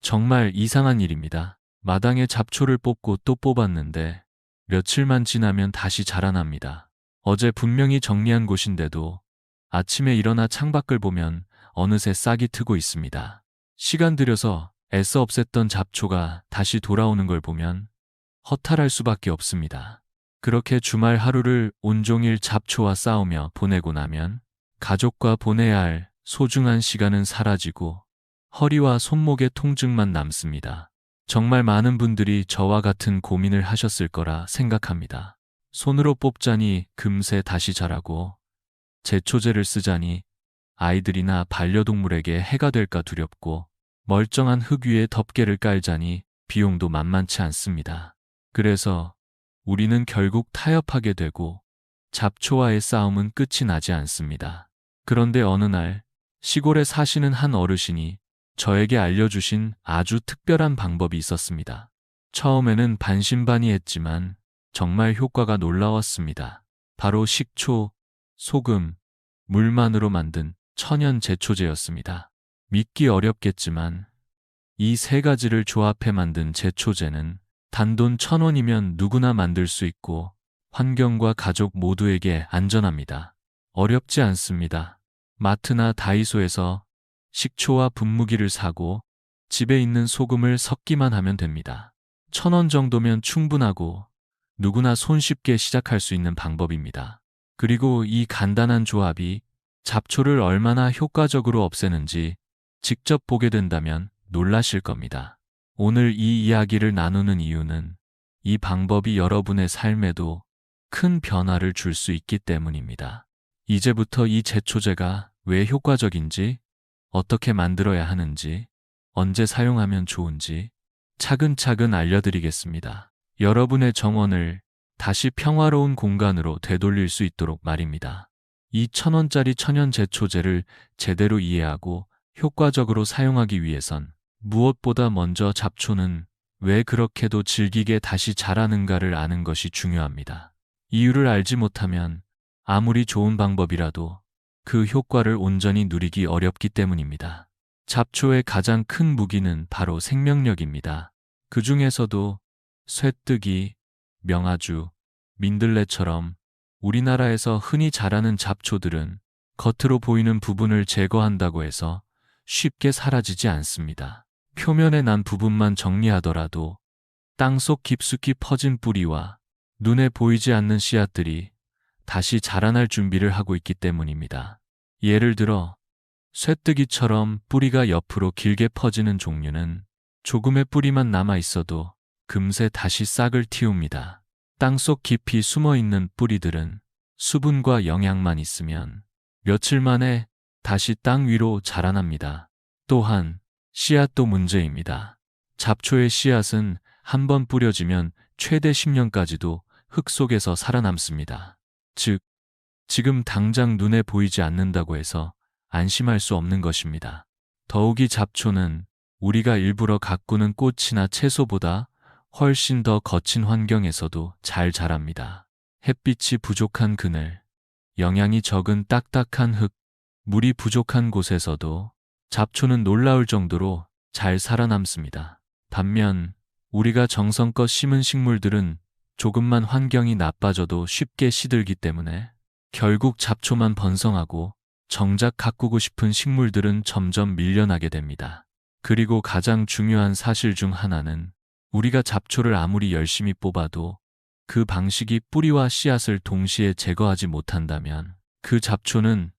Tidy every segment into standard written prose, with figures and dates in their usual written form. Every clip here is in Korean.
정말 이상한 일입니다. 마당에 잡초를 뽑고 또 뽑았는데 며칠만 지나면 다시 자라납니다. 어제 분명히 정리한 곳인데도 아침에 일어나 창밖을 보면 어느새 싹이 트고 있습니다. 시간 들여서 애써 없앴던 잡초가 다시 돌아오는 걸 보면 허탈할 수밖에 없습니다. 그렇게 주말 하루를 온종일 잡초와 싸우며 보내고 나면 가족과 보내야 할 소중한 시간은 사라지고 허리와 손목의 통증만 남습니다. 정말 많은 분들이 저와 같은 고민을 하셨을 거라 생각합니다. 손으로 뽑자니 금세 다시 자라고 제초제를 쓰자니 아이들이나 반려동물에게 해가 될까 두렵고 멀쩡한 흙 위에 덮개를 깔자니 비용도 만만치 않습니다. 그래서 우리는 결국 타협하게 되고 잡초와의 싸움은 끝이 나지 않습니다. 그런데 어느 날 시골에 사시는 한 어르신이 저에게 알려주신 아주 특별한 방법이 있었습니다. 처음에는 반신반의했지만 정말 효과가 놀라웠습니다. 바로 식초, 소금, 물만으로 만든 천연 제초제였습니다. 믿기 어렵겠지만 이 세 가지를 조합해 만든 제초제는 단돈 1,000원이면 누구나 만들 수 있고 환경과 가족 모두에게 안전합니다. 어렵지 않습니다. 마트나 다이소에서 식초와 분무기를 사고 집에 있는 소금을 섞기만 하면 됩니다. 1,000원 정도면 충분하고 누구나 손쉽게 시작할 수 있는 방법입니다. 그리고 이 간단한 조합이 잡초를 얼마나 효과적으로 없애는지 직접 보게 된다면 놀라실 겁니다. 오늘 이 이야기를 나누는 이유는 이 방법이 여러분의 삶에도 큰 변화를 줄 수 있기 때문입니다. 이제부터 이 제초제가 왜 효과적인지, 어떻게 만들어야 하는지, 언제 사용하면 좋은지 차근차근 알려드리겠습니다. 여러분의 정원을 다시 평화로운 공간으로 되돌릴 수 있도록 말입니다. 이 1,000원짜리 천연 제초제를 제대로 이해하고 효과적으로 사용하기 위해선 무엇보다 먼저 잡초는 왜 그렇게도 질기게 다시 자라는가를 아는 것이 중요합니다. 이유를 알지 못하면 아무리 좋은 방법이라도 그 효과를 온전히 누리기 어렵기 때문입니다. 잡초의 가장 큰 무기는 바로 생명력입니다. 그 중에서도 쇠뜨기, 명아주, 민들레처럼 우리나라에서 흔히 자라는 잡초들은 겉으로 보이는 부분을 제거한다고 해서 쉽게 사라지지 않습니다. 표면에 난 부분만 정리하더라도 땅속 깊숙이 퍼진 뿌리와 눈에 보이지 않는 씨앗들이 다시 자라날 준비를 하고 있기 때문입니다. 예를 들어 쇠뜨기처럼 뿌리가 옆으로 길게 퍼지는 종류는 조금의 뿌리만 남아 있어도 금세 다시 싹을 틔웁니다. 땅속 깊이 숨어 있는 뿌리들은 수분과 영양만 있으면 며칠 만에 다시 땅 위로 자라납니다. 또한 씨앗도 문제입니다. 잡초의 씨앗은 한번 뿌려지면 최대 10년까지도 흙 속에서 살아남습니다. 즉, 지금 당장 눈에 보이지 않는다고 해서 안심할 수 없는 것입니다. 더욱이 잡초는 우리가 일부러 가꾸는 꽃이나 채소보다 훨씬 더 거친 환경에서도 잘 자랍니다. 햇빛이 부족한 그늘, 영양이 적은 딱딱한 흙, 물이 부족한 곳에서도 잡초는 놀라울 정도로 잘 살아남습니다. 반면 우리가 정성껏 심은 식물들은 조금만 환경이 나빠져도 쉽게 시들기 때문에 결국 잡초만 번성하고 정작 가꾸고 싶은 식물들은 점점 밀려나게 됩니다. 그리고 가장 중요한 사실 중 하나는 우리가 잡초를 아무리 열심히 뽑아도 그 방식이 뿌리와 씨앗을 동시에 제거하지 못한다면 그 잡초는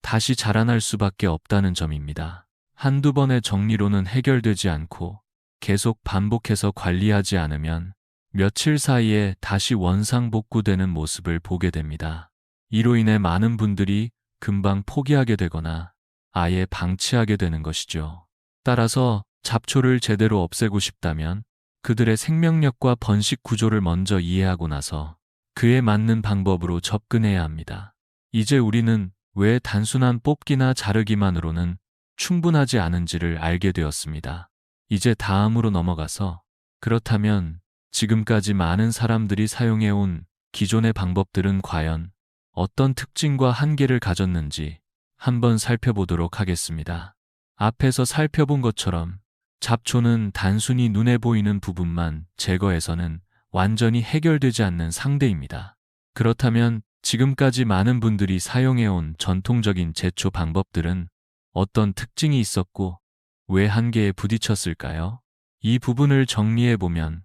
다시 자라날 수밖에 없다는 점입니다. 한두 번의 정리로는 해결되지 않고 계속 반복해서 관리하지 않으면 며칠 사이에 다시 원상복구되는 모습을 보게 됩니다. 이로 인해 많은 분들이 금방 포기하게 되거나 아예 방치하게 되는 것이죠. 따라서 잡초를 제대로 없애고 싶다면 그들의 생명력과 번식 구조를 먼저 이해하고 나서 그에 맞는 방법으로 접근해야 합니다. 이제 우리는 왜 단순한 뽑기나 자르기만으로는 충분하지 않은지를 알게 되었습니다. 이제 다음으로 넘어가서 그렇다면 지금까지 많은 사람들이 사용해온 기존의 방법들은 과연 어떤 특징과 한계를 가졌는지 한번 살펴보도록 하겠습니다. 앞에서 살펴본 것처럼 잡초는 단순히 눈에 보이는 부분만 제거해서는 완전히 해결되지 않는 상대입니다. 그렇다면 지금까지 많은 분들이 사용해온 전통적인 제초 방법들은 어떤 특징이 있었고 왜 한계에 부딪혔을까요? 이 부분을 정리해보면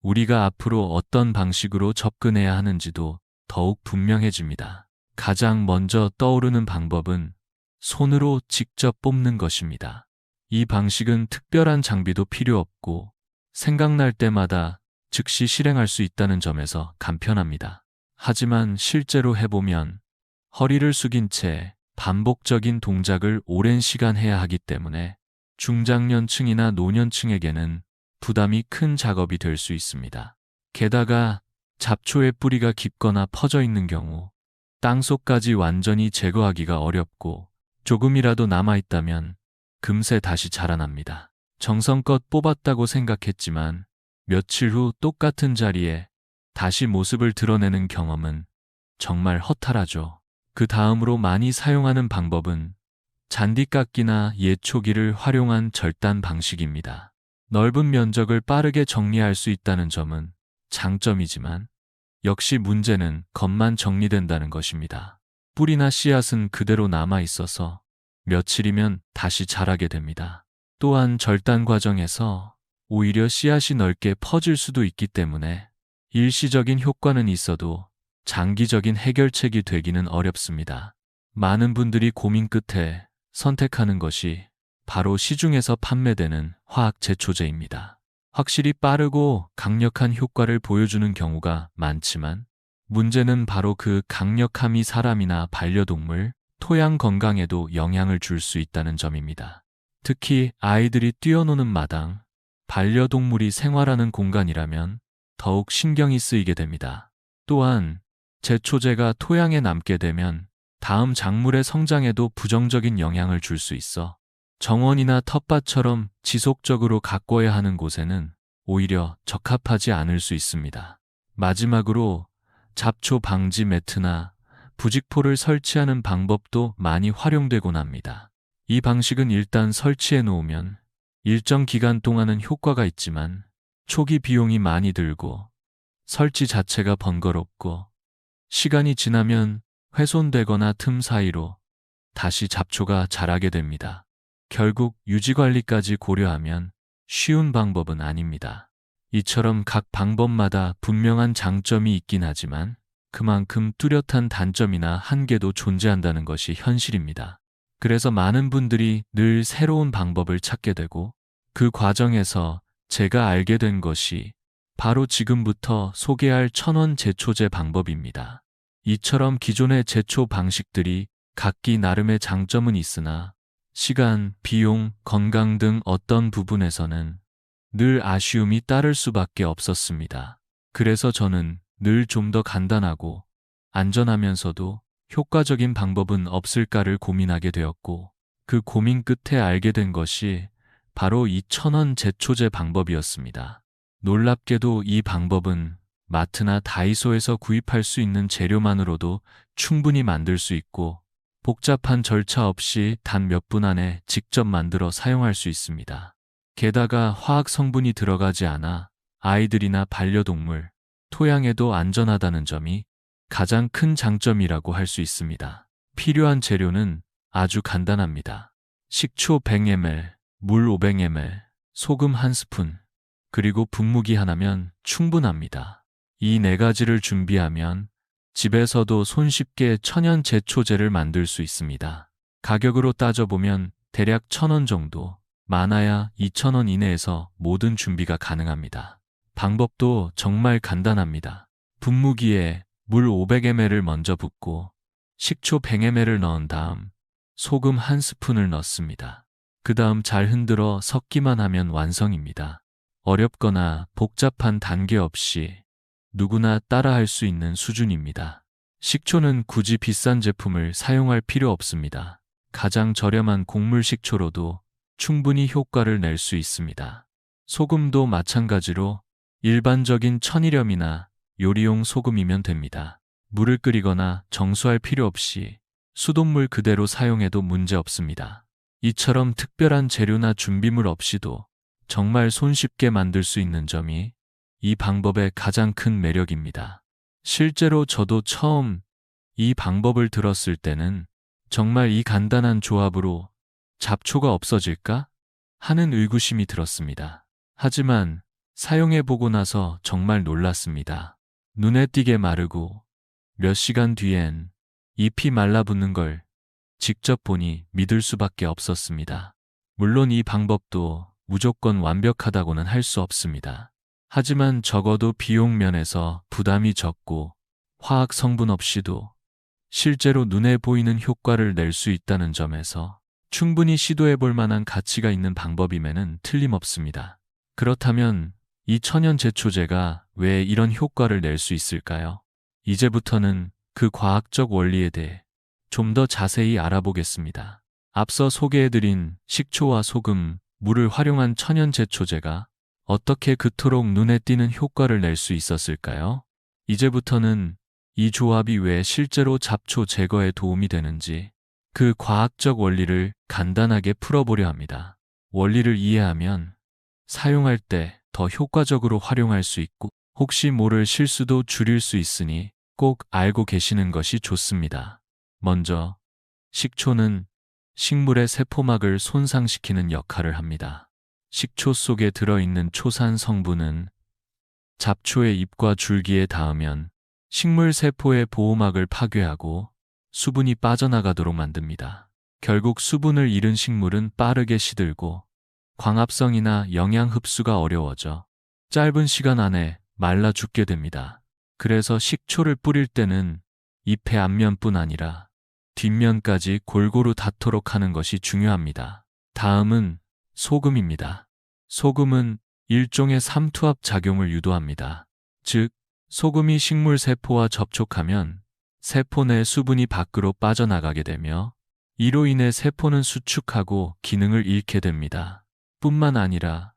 우리가 앞으로 어떤 방식으로 접근해야 하는지도 더욱 분명해집니다. 가장 먼저 떠오르는 방법은 손으로 직접 뽑는 것입니다. 이 방식은 특별한 장비도 필요 없고 생각날 때마다 즉시 실행할 수 있다는 점에서 간편합니다. 하지만 실제로 해보면 허리를 숙인 채 반복적인 동작을 오랜 시간 해야 하기 때문에 중장년층이나 노년층에게는 부담이 큰 작업이 될 수 있습니다. 게다가 잡초의 뿌리가 깊거나 퍼져 있는 경우 땅속까지 완전히 제거하기가 어렵고 조금이라도 남아있다면 금세 다시 자라납니다. 정성껏 뽑았다고 생각했지만 며칠 후 똑같은 자리에 다시 모습을 드러내는 경험은 정말 허탈하죠. 그 다음으로 많이 사용하는 방법은 잔디깎기나 예초기를 활용한 절단 방식입니다. 넓은 면적을 빠르게 정리할 수 있다는 점은 장점이지만 역시 문제는 겉만 정리된다는 것입니다. 뿌리나 씨앗은 그대로 남아 있어서 며칠이면 다시 자라게 됩니다. 또한 절단 과정에서 오히려 씨앗이 넓게 퍼질 수도 있기 때문에 일시적인 효과는 있어도 장기적인 해결책이 되기는 어렵습니다. 많은 분들이 고민 끝에 선택하는 것이 바로 시중에서 판매되는 화학 제초제입니다. 확실히 빠르고 강력한 효과를 보여주는 경우가 많지만 문제는 바로 그 강력함이 사람이나 반려동물, 토양 건강에도 영향을 줄 수 있다는 점입니다. 특히 아이들이 뛰어노는 마당, 반려동물이 생활하는 공간이라면 더욱 신경이 쓰이게 됩니다. 또한 제초제가 토양에 남게 되면 다음 작물의 성장에도 부정적인 영향을 줄 수 있어 정원이나 텃밭처럼 지속적으로 가꿔야 하는 곳에는 오히려 적합하지 않을 수 있습니다. 마지막으로 잡초 방지 매트나 부직포를 설치하는 방법도 많이 활용되곤 합니다. 이 방식은 일단 설치해 놓으면 일정 기간 동안은 효과가 있지만 초기 비용이 많이 들고 설치 자체가 번거롭고 시간이 지나면 훼손되거나 틈 사이로 다시 잡초가 자라게 됩니다. 결국 유지관리까지 고려하면 쉬운 방법은 아닙니다. 이처럼 각 방법마다 분명한 장점이 있긴 하지만 그만큼 뚜렷한 단점이나 한계도 존재한다는 것이 현실입니다. 그래서 많은 분들이 늘 새로운 방법을 찾게 되고 그 과정에서 제가 알게 된 것이 바로 지금부터 소개할 천원 제초제 방법입니다. 이처럼 기존의 제초 방식들이 각기 나름의 장점은 있으나 시간, 비용, 건강 등 어떤 부분에서는 늘 아쉬움이 따를 수밖에 없었습니다. 그래서 저는 늘 좀 더 간단하고 안전하면서도 효과적인 방법은 없을까를 고민하게 되었고 그 고민 끝에 알게 된 것이 바로 이 천원 제초제 방법이었습니다. 놀랍게도 이 방법은 마트나 다이소에서 구입할 수 있는 재료만으로도 충분히 만들 수 있고 복잡한 절차 없이 단 몇 분 안에 직접 만들어 사용할 수 있습니다. 게다가 화학 성분이 들어가지 않아 아이들이나 반려동물, 토양에도 안전하다는 점이 가장 큰 장점이라고 할 수 있습니다. 필요한 재료는 아주 간단합니다. 식초 100ml, 물 500ml, 소금 1스푼, 그리고 분무기 하나면 충분합니다. 이 4가지를 준비하면 집에서도 손쉽게 천연 제초제를 만들 수 있습니다. 가격으로 따져보면 대략 1,000원 정도, 많아야 2,000원 이내에서 모든 준비가 가능합니다. 방법도 정말 간단합니다. 분무기에 물 500ml를 먼저 붓고 식초 100ml를 넣은 다음 소금 1스푼을 넣습니다. 그 다음 잘 흔들어 섞기만 하면 완성입니다. 어렵거나 복잡한 단계 없이 누구나 따라할 수 있는 수준입니다. 식초는 굳이 비싼 제품을 사용할 필요 없습니다. 가장 저렴한 곡물 식초로도 충분히 효과를 낼 수 있습니다. 소금도 마찬가지로 일반적인 천일염이나 요리용 소금이면 됩니다. 물을 끓이거나 정수할 필요 없이 수돗물 그대로 사용해도 문제 없습니다. 이처럼 특별한 재료나 준비물 없이도 정말 손쉽게 만들 수 있는 점이 이 방법의 가장 큰 매력입니다. 실제로 저도 처음 이 방법을 들었을 때는 정말 이 간단한 조합으로 잡초가 없어질까 하는 의구심이 들었습니다. 하지만 사용해보고 나서 정말 놀랐습니다. 눈에 띄게 마르고 몇 시간 뒤엔 잎이 말라붙는 걸 직접 보니 믿을 수밖에 없었습니다. 물론 이 방법도 무조건 완벽하다고는 할 수 없습니다. 하지만 적어도 비용 면에서 부담이 적고 화학 성분 없이도 실제로 눈에 보이는 효과를 낼 수 있다는 점에서 충분히 시도해 볼 만한 가치가 있는 방법임에는 틀림없습니다. 그렇다면 이 천연 제초제가 왜 이런 효과를 낼 수 있을까요? 이제부터는 그 과학적 원리에 대해 좀 더 자세히 알아보겠습니다. 앞서 소개해드린 식초와 소금, 물을 활용한 천연 제초제가 어떻게 그토록 눈에 띄는 효과를 낼 수 있었을까요? 이제부터는 이 조합이 왜 실제로 잡초 제거에 도움이 되는지 그 과학적 원리를 간단하게 풀어보려 합니다. 원리를 이해하면 사용할 때 더 효과적으로 활용할 수 있고 혹시 모를 실수도 줄일 수 있으니 꼭 알고 계시는 것이 좋습니다. 먼저 식초는 식물의 세포막을 손상시키는 역할을 합니다. 식초 속에 들어있는 초산 성분은 잡초의 잎과 줄기에 닿으면 식물 세포의 보호막을 파괴하고 수분이 빠져나가도록 만듭니다. 결국 수분을 잃은 식물은 빠르게 시들고 광합성이나 영양 흡수가 어려워져 짧은 시간 안에 말라 죽게 됩니다. 그래서 식초를 뿌릴 때는 잎의 앞면뿐 아니라 뒷면까지 골고루 닿도록 하는 것이 중요합니다. 다음은 소금입니다. 소금은 일종의 삼투압 작용을 유도합니다. 즉, 소금이 식물 세포와 접촉하면 세포 내 수분이 밖으로 빠져나가게 되며 이로 인해 세포는 수축하고 기능을 잃게 됩니다. 뿐만 아니라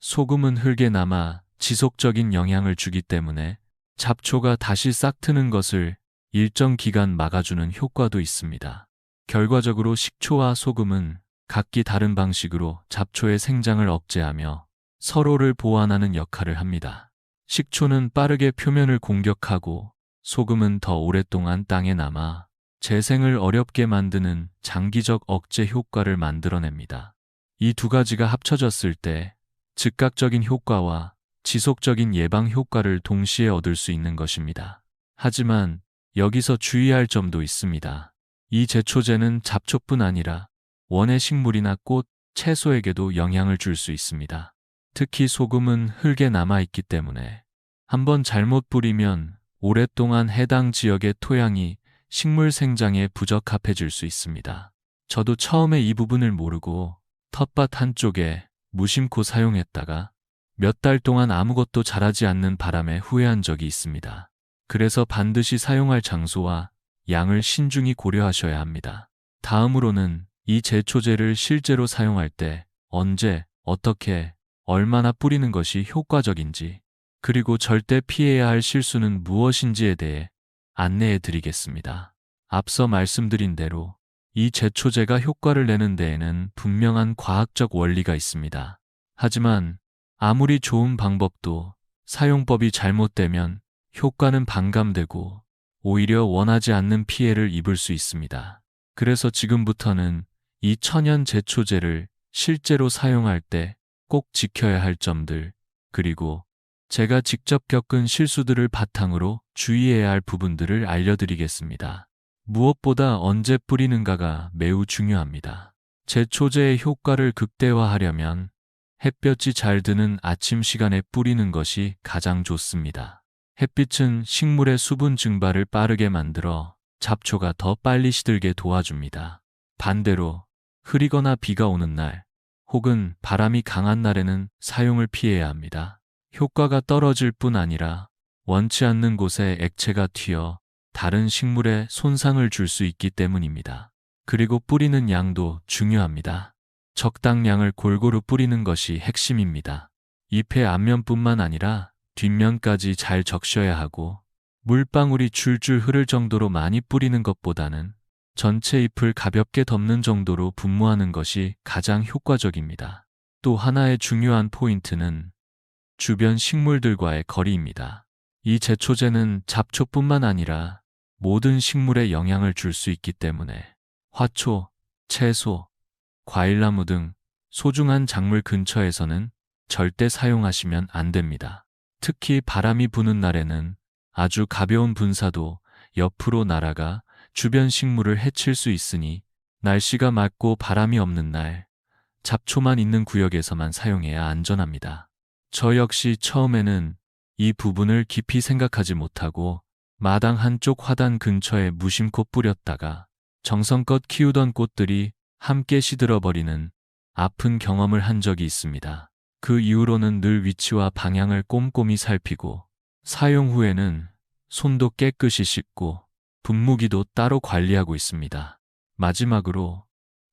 소금은 흙에 남아 지속적인 영향을 주기 때문에 잡초가 다시 싹트는 것을 일정 기간 막아주는 효과도 있습니다. 결과적으로 식초와 소금은 각기 다른 방식으로 잡초의 생장을 억제하며 서로를 보완하는 역할을 합니다. 식초는 빠르게 표면을 공격하고 소금은 더 오랫동안 땅에 남아 재생을 어렵게 만드는 장기적 억제 효과를 만들어냅니다. 이 두 가지가 합쳐졌을 때 즉각적인 효과와 지속적인 예방 효과를 동시에 얻을 수 있는 것입니다. 하지만 여기서 주의할 점도 있습니다. 이 제초제는 잡초뿐 아니라 원예 식물이나 꽃, 채소에게도 영향을 줄 수 있습니다. 특히 소금은 흙에 남아있기 때문에 한번 잘못 뿌리면 오랫동안 해당 지역의 토양이 식물 생장에 부적합해질 수 있습니다. 저도 처음에 이 부분을 모르고 텃밭 한쪽에 무심코 사용했다가 몇 달 동안 아무것도 자라지 않는 바람에 후회한 적이 있습니다. 그래서 반드시 사용할 장소와 양을 신중히 고려하셔야 합니다. 다음으로는 이 제초제를 실제로 사용할 때 언제, 어떻게, 얼마나 뿌리는 것이 효과적인지 그리고 절대 피해야 할 실수는 무엇인지에 대해 안내해 드리겠습니다. 앞서 말씀드린 대로 이 제초제가 효과를 내는 데에는 분명한 과학적 원리가 있습니다. 하지만 아무리 좋은 방법도 사용법이 잘못되면 효과는 반감되고 오히려 원하지 않는 피해를 입을 수 있습니다. 그래서 지금부터는 이 천연 제초제를 실제로 사용할 때 꼭 지켜야 할 점들, 그리고 제가 직접 겪은 실수들을 바탕으로 주의해야 할 부분들을 알려드리겠습니다. 무엇보다 언제 뿌리는가가 매우 중요합니다. 제초제의 효과를 극대화하려면 햇볕이 잘 드는 아침 시간에 뿌리는 것이 가장 좋습니다. 햇빛은 식물의 수분 증발을 빠르게 만들어 잡초가 더 빨리 시들게 도와줍니다. 반대로 흐리거나 비가 오는 날, 혹은 바람이 강한 날에는 사용을 피해야 합니다. 효과가 떨어질 뿐 아니라 원치 않는 곳에 액체가 튀어 다른 식물에 손상을 줄 수 있기 때문입니다. 그리고 뿌리는 양도 중요합니다. 적당량을 골고루 뿌리는 것이 핵심입니다. 잎의 앞면뿐만 아니라 뒷면까지 잘 적셔야 하고 물방울이 줄줄 흐를 정도로 많이 뿌리는 것보다는 전체 잎을 가볍게 덮는 정도로 분무하는 것이 가장 효과적입니다. 또 하나의 중요한 포인트는 주변 식물들과의 거리입니다. 이 제초제는 잡초뿐만 아니라 모든 식물에 영향을 줄 수 있기 때문에 화초, 채소, 과일나무 등 소중한 작물 근처에서는 절대 사용하시면 안 됩니다. 특히 바람이 부는 날에는 아주 가벼운 분사도 옆으로 날아가 주변 식물을 해칠 수 있으니 날씨가 맑고 바람이 없는 날, 잡초만 있는 구역에서만 사용해야 안전합니다. 저 역시 처음에는 이 부분을 깊이 생각하지 못하고 마당 한쪽 화단 근처에 무심코 뿌렸다가 정성껏 키우던 꽃들이 함께 시들어버리는 아픈 경험을 한 적이 있습니다. 그 이후로는 늘 위치와 방향을 꼼꼼히 살피고 사용 후에는 손도 깨끗이 씻고 분무기도 따로 관리하고 있습니다. 마지막으로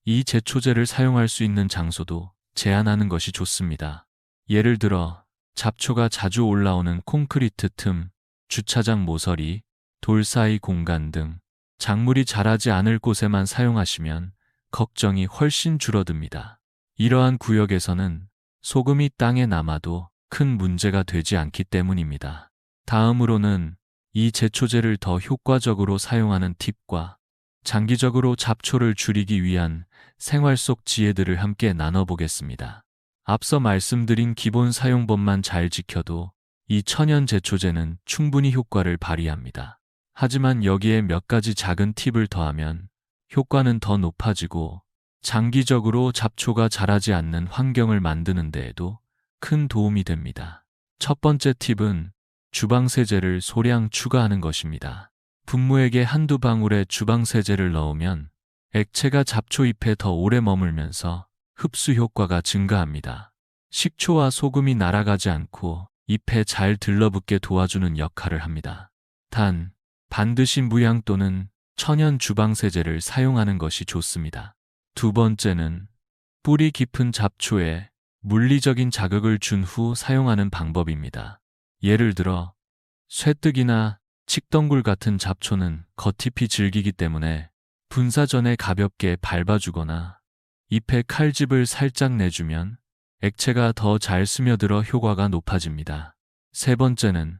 이 제초제를 사용할 수 있는 장소도 제한하는 것이 좋습니다. 예를 들어 잡초가 자주 올라오는 콘크리트 틈, 주차장 모서리, 돌 사이 공간 등 작물이 자라지 않을 곳에만 사용하시면 걱정이 훨씬 줄어듭니다. 이러한 구역에서는 소금이 땅에 남아도 큰 문제가 되지 않기 때문입니다. 다음으로는 이 제초제를 더 효과적으로 사용하는 팁과 장기적으로 잡초를 줄이기 위한 생활 속 지혜들을 함께 나눠보겠습니다. 앞서 말씀드린 기본 사용법만 잘 지켜도 이 천연 제초제는 충분히 효과를 발휘합니다. 하지만 여기에 몇 가지 작은 팁을 더하면 효과는 더 높아지고 장기적으로 잡초가 자라지 않는 환경을 만드는 데에도 큰 도움이 됩니다. 첫 번째 팁은 주방세제를 소량 추가하는 것입니다. 분무액에 한두 방울의 주방세제를 넣으면 액체가 잡초 잎에 더 오래 머물면서 흡수 효과가 증가합니다. 식초와 소금이 날아가지 않고 잎에 잘 들러붙게 도와주는 역할을 합니다. 단, 반드시 무향 또는 천연 주방세제를 사용하는 것이 좋습니다. 두 번째는 뿌리 깊은 잡초에 물리적인 자극을 준 후 사용하는 방법입니다. 예를 들어 쇠뜨기나 칡덩굴 같은 잡초는 겉잎이 질기기 때문에 분사 전에 가볍게 밟아주거나 잎에 칼집을 살짝 내주면 액체가 더 잘 스며들어 효과가 높아집니다. 세 번째는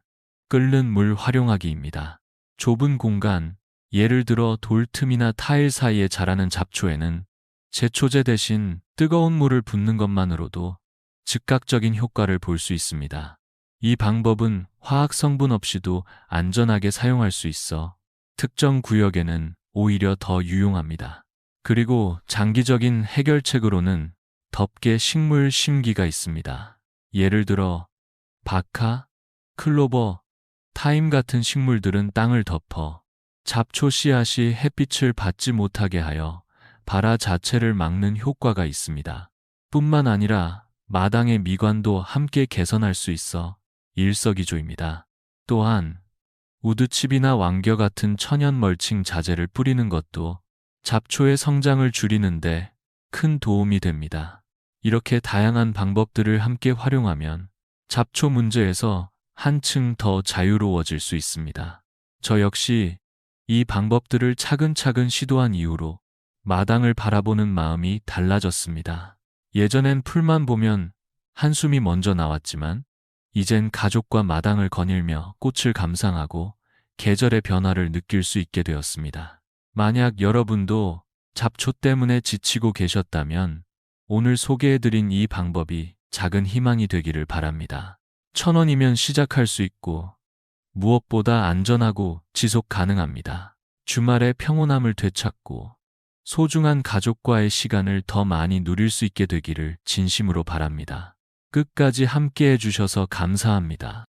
끓는 물 활용하기입니다. 좁은 공간, 예를 들어 돌 틈이나 타일 사이에 자라는 잡초에는 제초제 대신 뜨거운 물을 붓는 것만으로도 즉각적인 효과를 볼 수 있습니다. 이 방법은 화학 성분 없이도 안전하게 사용할 수 있어 특정 구역에는 오히려 더 유용합니다. 그리고 장기적인 해결책으로는 덮개 식물 심기가 있습니다. 예를 들어 박하, 클로버, 타임 같은 식물들은 땅을 덮어 잡초 씨앗이 햇빛을 받지 못하게 하여 발화 자체를 막는 효과가 있습니다. 뿐만 아니라 마당의 미관도 함께 개선할 수 있어 일석이조입니다. 또한 우드칩이나 왕겨 같은 천연 멀칭 자재를 뿌리는 것도 잡초의 성장을 줄이는데 큰 도움이 됩니다. 이렇게 다양한 방법들을 함께 활용하면 잡초 문제에서 한층 더 자유로워질 수 있습니다. 저 역시 이 방법들을 차근차근 시도한 이후로 마당을 바라보는 마음이 달라졌습니다. 예전엔 풀만 보면 한숨이 먼저 나왔지만 이젠 가족과 마당을 거닐며 꽃을 감상하고 계절의 변화를 느낄 수 있게 되었습니다. 만약 여러분도 잡초 때문에 지치고 계셨다면 오늘 소개해드린 이 방법이 작은 희망이 되기를 바랍니다. 1,000원이면 시작할 수 있고 무엇보다 안전하고 지속 가능합니다. 주말에 평온함을 되찾고 소중한 가족과의 시간을 더 많이 누릴 수 있게 되기를 진심으로 바랍니다. 끝까지 함께 해주셔서 감사합니다.